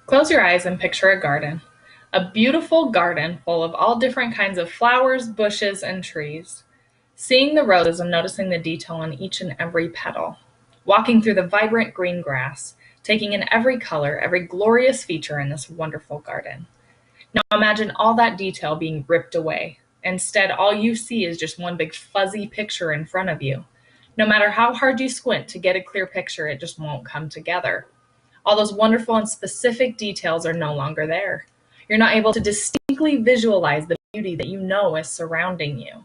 Close your eyes and picture a garden. A beautiful garden full of all different kinds of flowers, bushes, and trees. Seeing the roses and noticing the detail on each and every petal. Walking through the vibrant green grass, taking in every color, every glorious feature in this wonderful garden. Now imagine all that detail being ripped away. Instead, all you see is just one big fuzzy picture in front of you. No matter how hard you squint to get a clear picture, it just won't come together. All those wonderful and specific details are no longer there. You're not able to distinctly visualize the beauty that you know is surrounding you.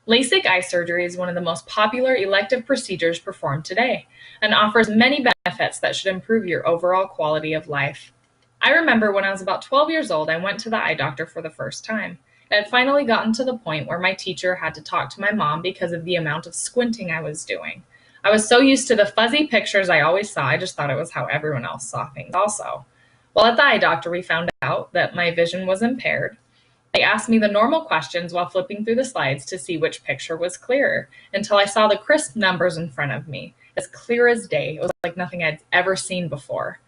LASIK eye surgery is one of the most popular elective procedures performed today and offers many benefits that should improve your overall quality of life. I remember when I was about 12 years old, I went to the eye doctor for the first time. It had finally gotten to the point where my teacher had to talk to my mom because of the amount of squinting I was doing. I was so used to the fuzzy pictures I always saw, I just thought it was how everyone else saw things also. While at the eye doctor, we found out that my vision was impaired. They asked me the normal questions while flipping through the slides to see which picture was clearer, until I saw the crisp numbers in front of me, as clear as day. It was like nothing I'd ever seen before.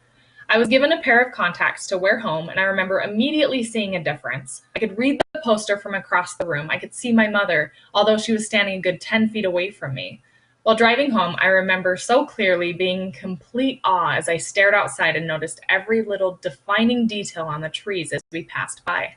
I was given a pair of contacts to wear home, and I remember immediately seeing a difference. I could read the poster from across the room. I could see my mother, although she was standing a good 10 feet away from me. While driving home, I remember so clearly being in complete awe as I stared outside and noticed every little defining detail on the trees as we passed by.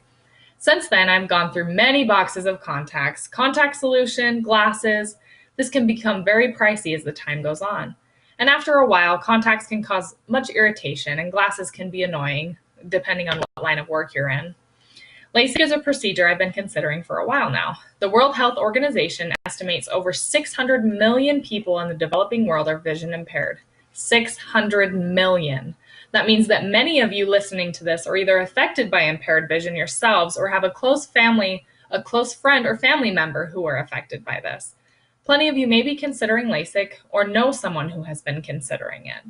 Since then, I've gone through many boxes of contacts, contact solution, glasses. This can become very pricey as the time goes on. And after a while, contacts can cause much irritation and glasses can be annoying, depending on what line of work you're in. LASIK is a procedure I've been considering for a while now. The World Health Organization estimates over 600 million people in the developing world are vision impaired. 600 million. That means that many of you listening to this are either affected by impaired vision yourselves or have a close friend or family member who are affected by this. Plenty of you may be considering LASIK or know someone who has been considering it.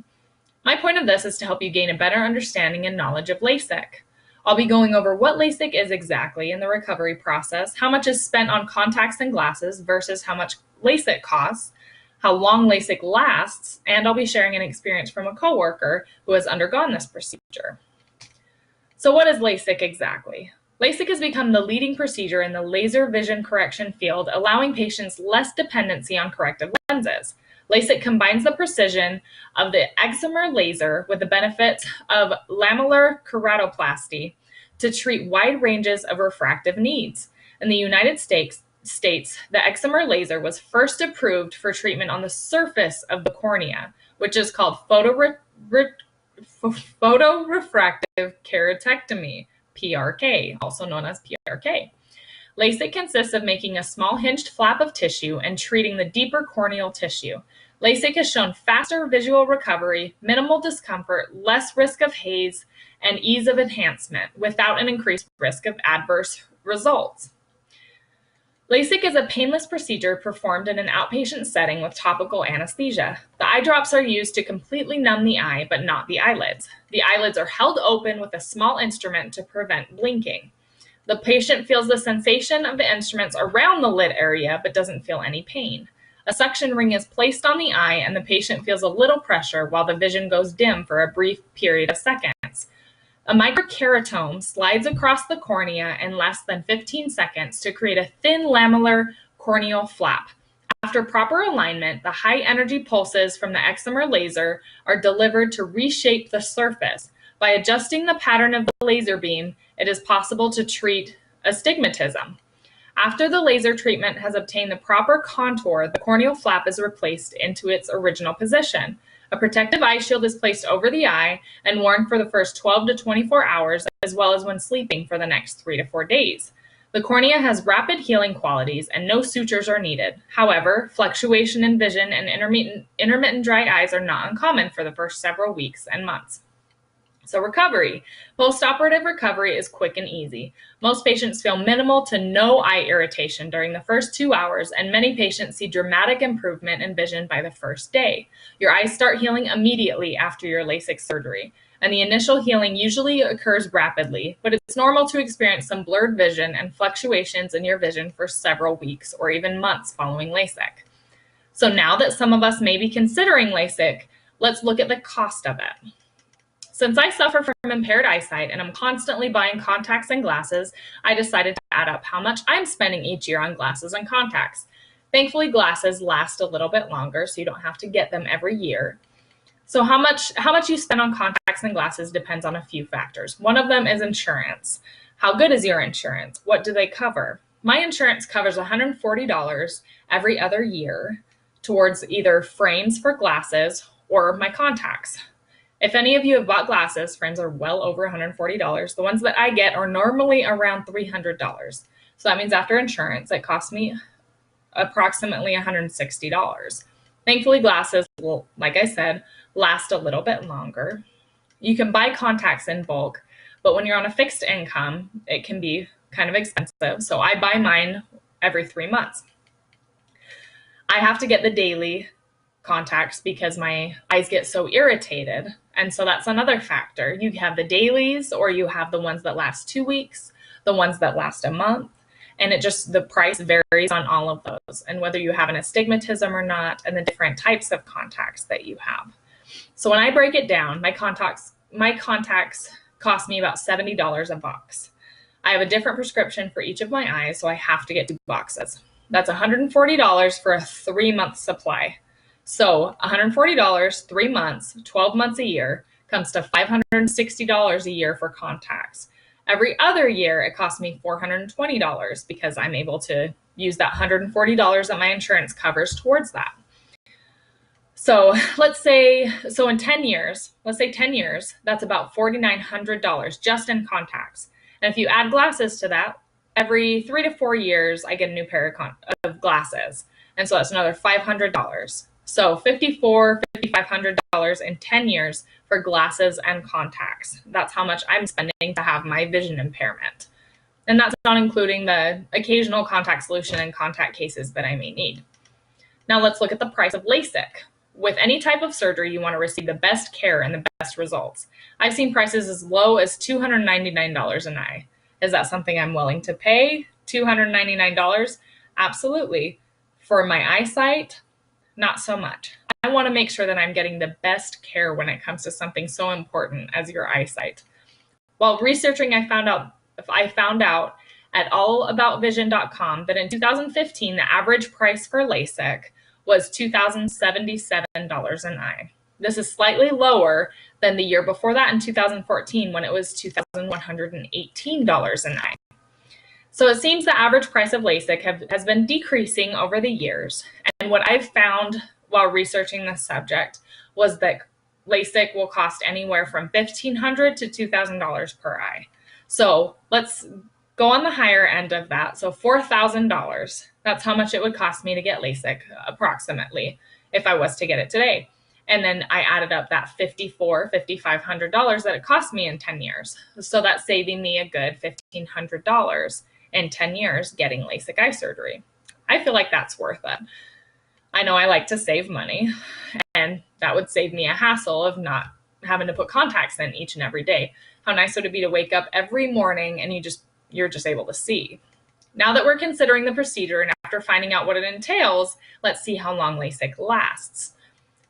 My point of this is to help you gain a better understanding and knowledge of LASIK. I'll be going over what LASIK is exactly in the recovery process, how much is spent on contacts and glasses versus how much LASIK costs, how long LASIK lasts, and I'll be sharing an experience from a coworker who has undergone this procedure. So what is LASIK exactly? LASIK has become the leading procedure in the laser vision correction field, allowing patients less dependency on corrective lenses. LASIK combines the precision of the excimer laser with the benefits of lamellar keratoplasty to treat wide ranges of refractive needs. In the United States, the excimer laser was first approved for treatment on the surface of the cornea, which is called photorefractive keratectomy, PRK, also known as PRK. LASIK consists of making a small hinged flap of tissue and treating the deeper corneal tissue. LASIK has shown faster visual recovery, minimal discomfort, less risk of haze, and ease of enhancement without an increased risk of adverse results. LASIK is a painless procedure performed in an outpatient setting with topical anesthesia. The eye drops are used to completely numb the eye, but not the eyelids. The eyelids are held open with a small instrument to prevent blinking. The patient feels the sensation of the instruments around the lid area, but doesn't feel any pain. A suction ring is placed on the eye, and the patient feels a little pressure while the vision goes dim for a brief period of seconds. A microkeratome slides across the cornea in less than 15 seconds to create a thin lamellar corneal flap. After proper alignment, the high-energy pulses from the excimer laser are delivered to reshape the surface. By adjusting the pattern of the laser beam, it is possible to treat astigmatism. After the laser treatment has obtained the proper contour, the corneal flap is replaced into its original position. A protective eye shield is placed over the eye and worn for the first 12 to 24 hours, as well as when sleeping for the next 3 to 4 days. The cornea has rapid healing qualities and no sutures are needed. However, fluctuation in vision and intermittent dry eyes are not uncommon for the first several weeks and months. So recovery. Post-operative recovery is quick and easy. Most patients feel minimal to no eye irritation during the first 2 hours, and many patients see dramatic improvement in vision by the first day. Your eyes start healing immediately after your LASIK surgery, and the initial healing usually occurs rapidly, but it's normal to experience some blurred vision and fluctuations in your vision for several weeks or even months following LASIK. So now that some of us may be considering LASIK, let's look at the cost of it. Since I suffer from impaired eyesight and I'm constantly buying contacts and glasses, I decided to add up how much I'm spending each year on glasses and contacts. Thankfully, glasses last a little bit longer, so you don't have to get them every year. So how much you spend on contacts and glasses depends on a few factors. One of them is insurance. How good is your insurance? What do they cover? My insurance covers $140 every other year towards either frames for glasses or my contacts. If any of you have bought glasses, frames are well over $140. The ones that I get are normally around $300. So that means after insurance, it costs me approximately $160. Thankfully, glasses will, like I said, last a little bit longer. You can buy contacts in bulk, but when you're on a fixed income, it can be kind of expensive. So I buy mine every 3 months. I have to get the daily contacts because my eyes get so irritated. And so that's another factor. You have the dailies, or you have the ones that last 2 weeks, the ones that last a month. And the price varies on all of those, and whether you have an astigmatism or not, and the different types of contacts that you have. So when I break it down, my contacts cost me about $70 a box. I have a different prescription for each of my eyes, so I have to get 2 boxes. That's $140 for a 3-month supply. So $140, 3 months, 12 months a year, comes to $560 a year for contacts. Every other year, it costs me $420 because I'm able to use that $140 that my insurance covers towards that. So in 10 years, let's say 10 years, that's about $4,900 just in contacts. And if you add glasses to that, every 3 to 4 years, I get a new pair of glasses. And so that's another $500. So $5,500 in 10 years for glasses and contacts. That's how much I'm spending to have my vision impairment. And that's not including the occasional contact solution and contact cases that I may need. Now let's look at the price of LASIK. With any type of surgery, you want to receive the best care and the best results. I've seen prices as low as $299 an eye. Is that something I'm willing to pay? $299? Absolutely. For my eyesight, not so much. I want to make sure that I'm getting the best care when it comes to something so important as your eyesight. While researching, I found out at allaboutvision.com that in 2015, the average price for LASIK was $2,077 an eye. This is slightly lower than the year before that in 2014, when it was $2,118 an eye. So it seems the average price of LASIK has been decreasing over the years. And what I've found while researching this subject was that LASIK will cost anywhere from $1,500 to $2,000 per eye. So let's go on the higher end of that. So $4,000, that's how much it would cost me to get LASIK approximately if I was to get it today. And then I added up that $5,500 that it cost me in 10 years. So that's saving me a good $1,500 in 10 years getting LASIK eye surgery. I feel like that's worth it. I know I like to save money, and that would save me a hassle of not having to put contacts in each and every day. How nice would it be to wake up every morning and you're just able to see? Now that we're considering the procedure and after finding out what it entails, let's see how long LASIK lasts.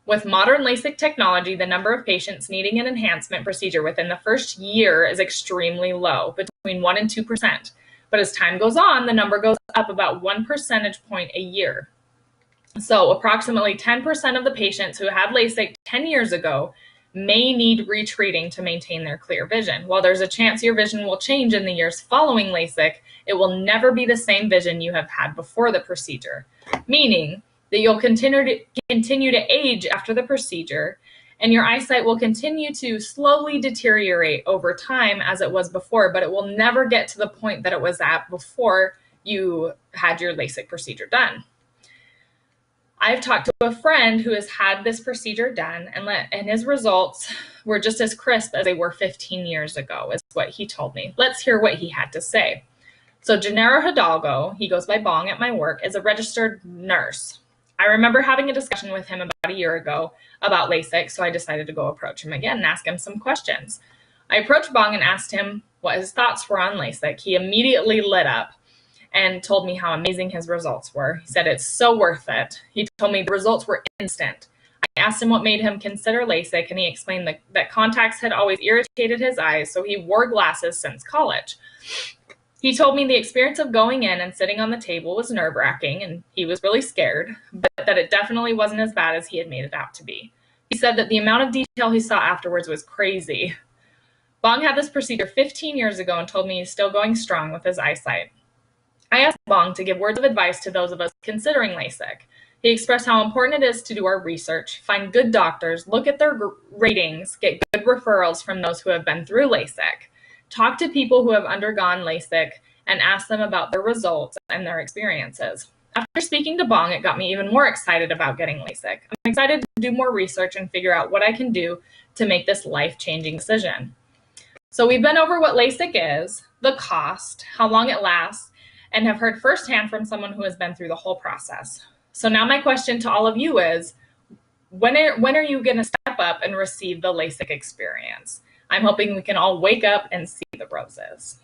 With modern LASIK technology, the number of patients needing an enhancement procedure within the first year is extremely low, between 1% and 2%. But as time goes on, the number goes up about 1 percentage point a year. So approximately 10% of the patients who had LASIK 10 years ago may need retreating to maintain their clear vision. While there's a chance your vision will change in the years following LASIK, it will never be the same vision you have had before the procedure, meaning that you'll continue to age after the procedure, and your eyesight will continue to slowly deteriorate over time as it was before, but it will never get to the point that it was at before you had your LASIK procedure done. I've talked to a friend who has had this procedure done, and his results were just as crisp as they were 15 years ago, is what he told me. Let's hear what he had to say. So Gennaro Hidalgo, he goes by Bong at my work, is a registered nurse. I remember having a discussion with him about a year ago about LASIK, so I decided to go approach him again and ask him some questions. I approached Bong and asked him what his thoughts were on LASIK. He immediately lit up and told me how amazing his results were. He said it's so worth it. He told me the results were instant. asked him what made him consider LASIK, and he explained that contacts had always irritated his eyes, so he wore glasses since college. He told me the experience of going in and sitting on the table was nerve-wracking, and he was really scared, but that it definitely wasn't as bad as he had made it out to be. He said that the amount of detail he saw afterwards was crazy. Bong had this procedure 15 years ago and told me he's still going strong with his eyesight. I asked Bong to give words of advice to those of us considering LASIK. He expressed how important it is to do our research, find good doctors, look at their ratings, get good referrals from those who have been through LASIK, talk to people who have undergone LASIK, and ask them about their results and their experiences. After speaking to Bong, it got me even more excited about getting LASIK. I'm excited to do more research and figure out what I can do to make this life-changing decision. So we've been over what LASIK is, the cost, how long it lasts, and have heard firsthand from someone who has been through the whole process. So now my question to all of you is, when are you going to step up and receive the LASIK experience? I'm hoping we can all wake up and see the roses.